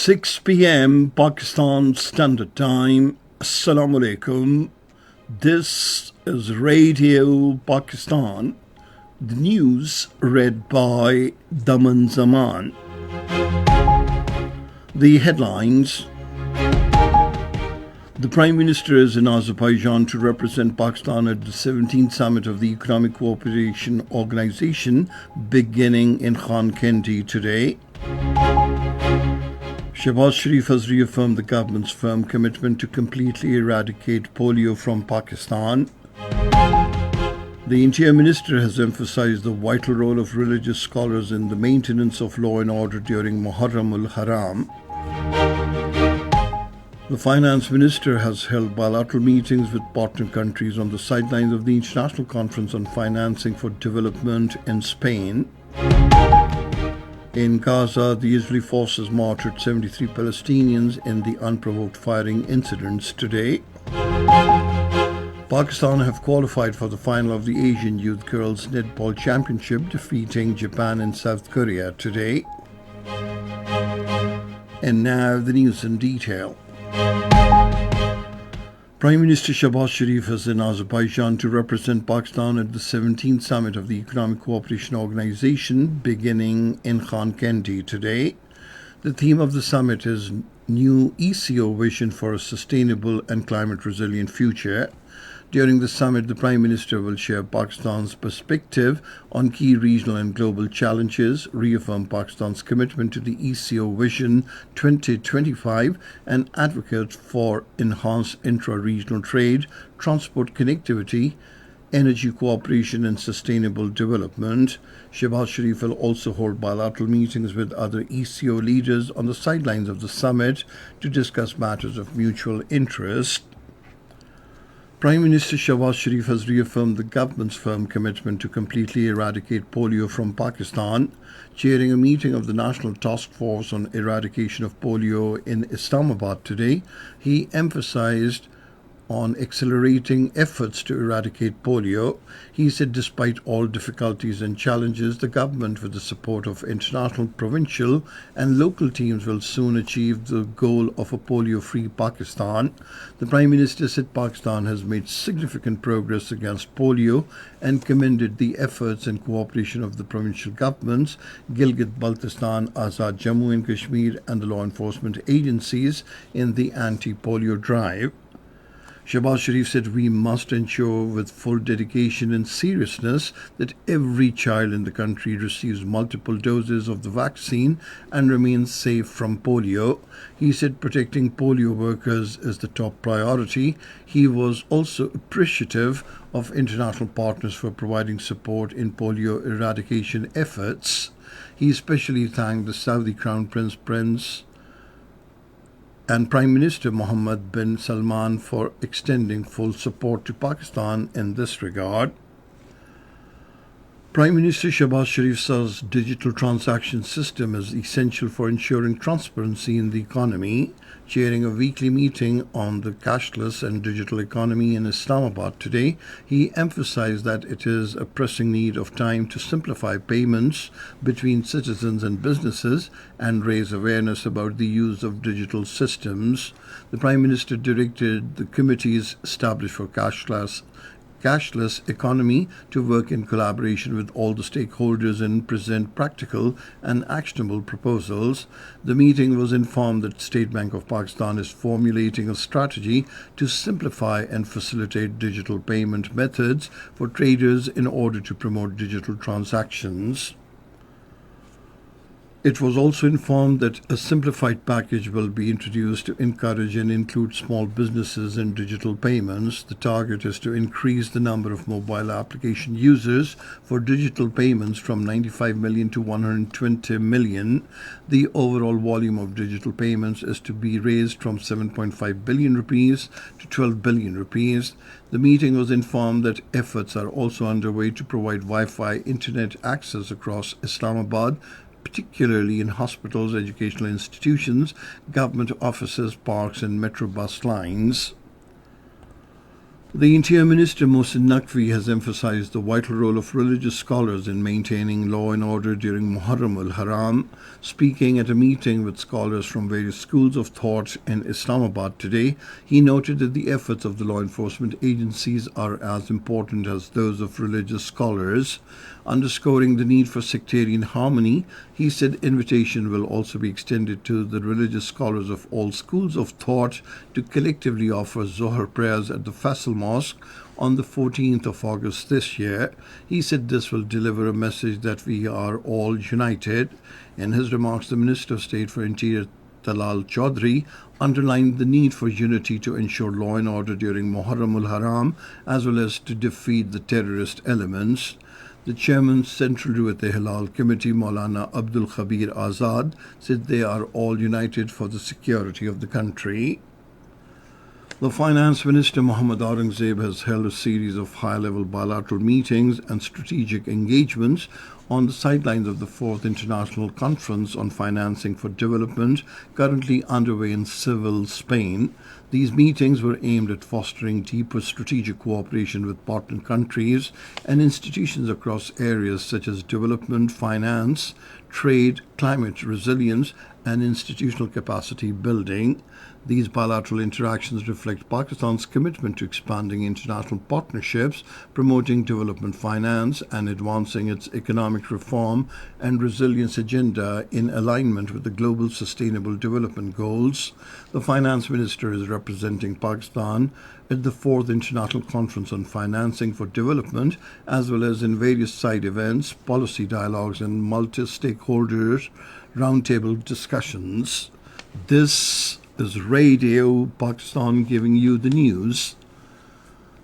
6 p.m. Pakistan Standard Time. Assalamu alaikum. This is Radio Pakistan. The news read by Daman Zaman. The headlines. The Prime Minister is in Azerbaijan to represent Pakistan at the 17th Summit of the Economic Cooperation Organization beginning in Khankendi today. Shehbaz Sharif has reaffirmed the government's firm commitment to completely eradicate polio from Pakistan. The Interior Minister has emphasized the vital role of religious scholars in the maintenance of law and order during Muharram al-Haram. The Finance Minister has held bilateral meetings with partner countries on the sidelines of the International Conference on Financing for Development in Spain. In Gaza, the Israeli forces martyred 73 Palestinians in the unprovoked firing incidents today. Pakistan have qualified for the final of the Asian Youth Girls Netball Championship, defeating Japan and South Korea today. And now the news in detail. Prime Minister Shehbaz Sharif is in Azerbaijan to represent Pakistan at the 17th Summit of the Economic Cooperation Organization beginning in Khankendi today. The theme of the summit is New ECO Vision for a Sustainable and Climate Resilient Future. During the summit, the Prime Minister will share Pakistan's perspective on key regional and global challenges, reaffirm Pakistan's commitment to the ECO Vision 2025, and advocate for enhanced intra-regional trade, transport connectivity, energy cooperation and sustainable development. Shehbaz Sharif will also hold bilateral meetings with other ECO leaders on the sidelines of the summit to discuss matters of mutual interest. Prime Minister Shehbaz Sharif has reaffirmed the government's firm commitment to completely eradicate polio from Pakistan. Chairing a meeting of the National Task Force on Eradication of Polio in Islamabad today, he emphasized on accelerating efforts to eradicate polio. He said despite all difficulties and challenges, the government, with the support of international, provincial and local teams, will soon achieve the goal of a polio-free Pakistan. The Prime Minister said Pakistan has made significant progress against polio and commended the efforts and cooperation of the provincial governments, Gilgit-Baltistan, Azad Jammu and Kashmir and the law enforcement agencies in the anti-polio drive. Shehbaz Sharif said we must ensure with full dedication and seriousness that every child in the country receives multiple doses of the vaccine and remains safe from polio. He said protecting polio workers is the top priority. He was also appreciative of international partners for providing support in polio eradication efforts. He especially thanked the Saudi Crown Prince and Prime Minister Mohammed bin Salman for extending full support to Pakistan in this regard. Prime Minister Shehbaz Sharif says digital transaction system is essential for ensuring transparency in the economy. Chairing a weekly meeting on the cashless and digital economy in Islamabad today, he emphasized that it is a pressing need of time to simplify payments between citizens and businesses and raise awareness about the use of digital systems. The Prime Minister directed the committees established for cashless economy to work in collaboration with all the stakeholders and present practical and actionable proposals. The meeting was informed that State Bank of Pakistan is formulating a strategy to simplify and facilitate digital payment methods for traders in order to promote digital transactions. It was also informed that a simplified package will be introduced to encourage and include small businesses in digital payments. The target is to increase the number of mobile application users for digital payments from 95 million to 120 million. The overall volume of digital payments is to be raised from 7.5 billion rupees to 12 billion rupees. The meeting was informed that efforts are also underway to provide Wi-Fi internet access across Islamabad, particularly in hospitals, educational institutions, government offices, parks and metro bus lines. The Interior Minister Mohsin Naqvi has emphasized the vital role of religious scholars in maintaining law and order during Muharram al-Haram. Speaking at a meeting with scholars from various schools of thought in Islamabad today, he noted that the efforts of the law enforcement agencies are as important as those of religious scholars. Underscoring the need for sectarian harmony, he said invitation will also be extended to the religious scholars of all schools of thought to collectively offer Zohar prayers at the Faisal Mosque on the 14th of August this year. He said this will deliver a message that we are all united. In his remarks, the Minister of State for Interior Talal Chaudhry underlined the need for unity to ensure law and order during Muharram al-Haram as well as to defeat the terrorist elements. The chairman Central Ruwat-e-Hilal Committee, Maulana Abdul Khabir Azad, said they are all united for the security of the country. The Finance Minister Mohammad Aurangzeb has held a series of high-level bilateral meetings and strategic engagements on the sidelines of the 4th International Conference on Financing for Development, currently underway in Seville, Spain. These meetings were aimed at fostering deeper strategic cooperation with partner countries and institutions across areas such as development, finance, trade, climate resilience, and institutional capacity building. These bilateral interactions reflect Pakistan's commitment to expanding international partnerships, promoting development finance, and advancing its economic reform and resilience agenda in alignment with the Global Sustainable Development Goals. The Finance Minister is representing Pakistan at the 4th International Conference on Financing for Development, as well as in various side events, policy dialogues, and multi-stakeholder roundtable discussions. This is Radio Pakistan giving you the news.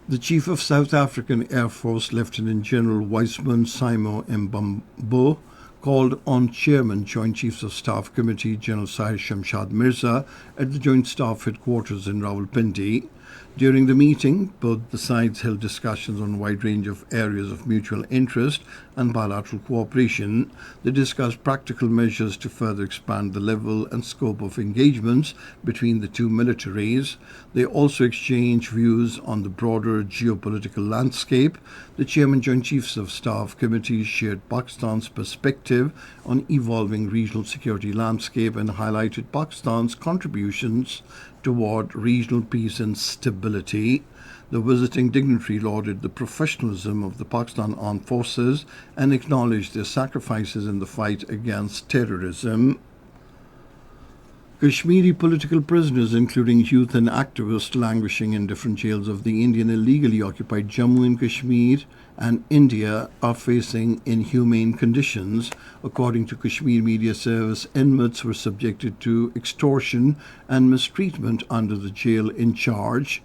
The Chief of South African Air Force, Lieutenant General Wiseman Simo Mbambo, called on Chairman Joint Chiefs of Staff Committee General Sahir Shamshad Mirza at the Joint Staff Headquarters in Rawalpindi. During the meeting, both the sides held discussions on a wide range of areas of mutual interest and bilateral cooperation. They discussed practical measures to further expand the level and scope of engagements between the two militaries. They also exchanged views on the broader geopolitical landscape. The Chairman Joint Chiefs of Staff Committee shared Pakistan's perspective on evolving regional security landscape and highlighted Pakistan's contributions toward regional peace and stability. The visiting dignitary lauded the professionalism of the Pakistan Armed Forces and acknowledged their sacrifices in the fight against terrorism. Kashmiri political prisoners, including youth and activists languishing in different jails of the Indian illegally occupied Jammu and Kashmir and India, are facing inhumane conditions. According to Kashmir Media Service, inmates were subjected to extortion and mistreatment under the jail in charge.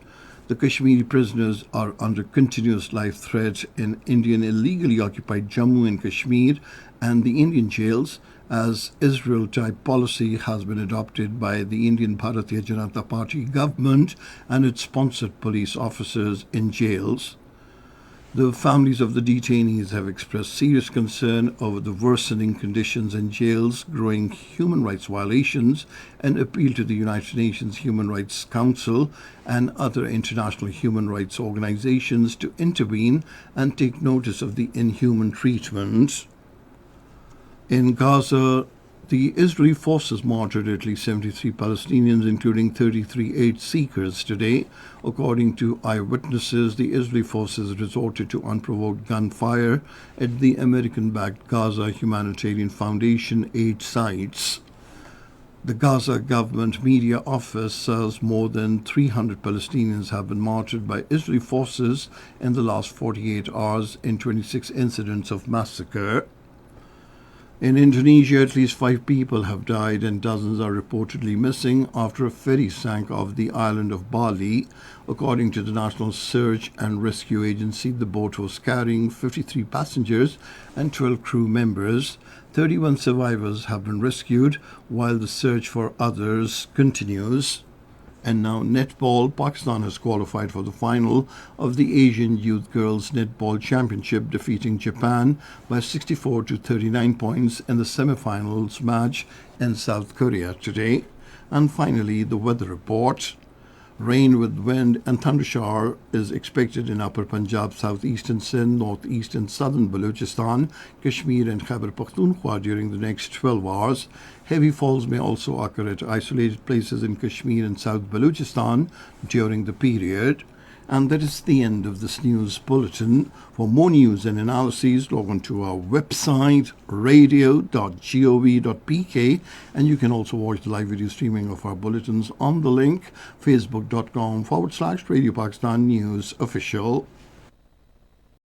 The Kashmiri prisoners are under continuous life threat in Indian illegally occupied Jammu and Kashmir and the Indian jails, as Israel-type policy has been adopted by the Indian Bharatiya Janata Party government and its sponsored police officers in jails. The families of the detainees have expressed serious concern over the worsening conditions in jails, growing human rights violations, and appeal to the United Nations Human Rights Council and other international human rights organizations to intervene and take notice of the inhuman treatment. In Gaza, the Israeli forces martyred at least 73 Palestinians, including 33 aid seekers, today. According to eyewitnesses, the Israeli forces resorted to unprovoked gunfire at the American-backed Gaza Humanitarian Foundation aid sites. The Gaza government media office says more than 300 Palestinians have been martyred by Israeli forces in the last 48 hours in 26 incidents of massacre. In Indonesia, at least 5 people have died and dozens are reportedly missing after a ferry sank off the island of Bali. According to the National Search and Rescue Agency, the boat was carrying 53 passengers and 12 crew members. 31 survivors have been rescued, while the search for others continues. And now netball. Pakistan has qualified for the final of the Asian Youth Girls Netball Championship, defeating Japan by 64 to 39 points in the semi-finals match in South Korea today. And finally, the weather report. Rain with wind and thundershower is expected in Upper Punjab, southeastern Sindh, northeast and southern Balochistan, Kashmir and Khyber Pakhtunkhwa during the next 12 hours. Heavy falls may also occur at isolated places in Kashmir and South Balochistan during the period. And that is the end of this news bulletin. For more news and analyses, log on to our website, radio.gov.pk, and you can also watch the live video streaming of our bulletins on the link, facebook.com/Radio Pakistan News Official.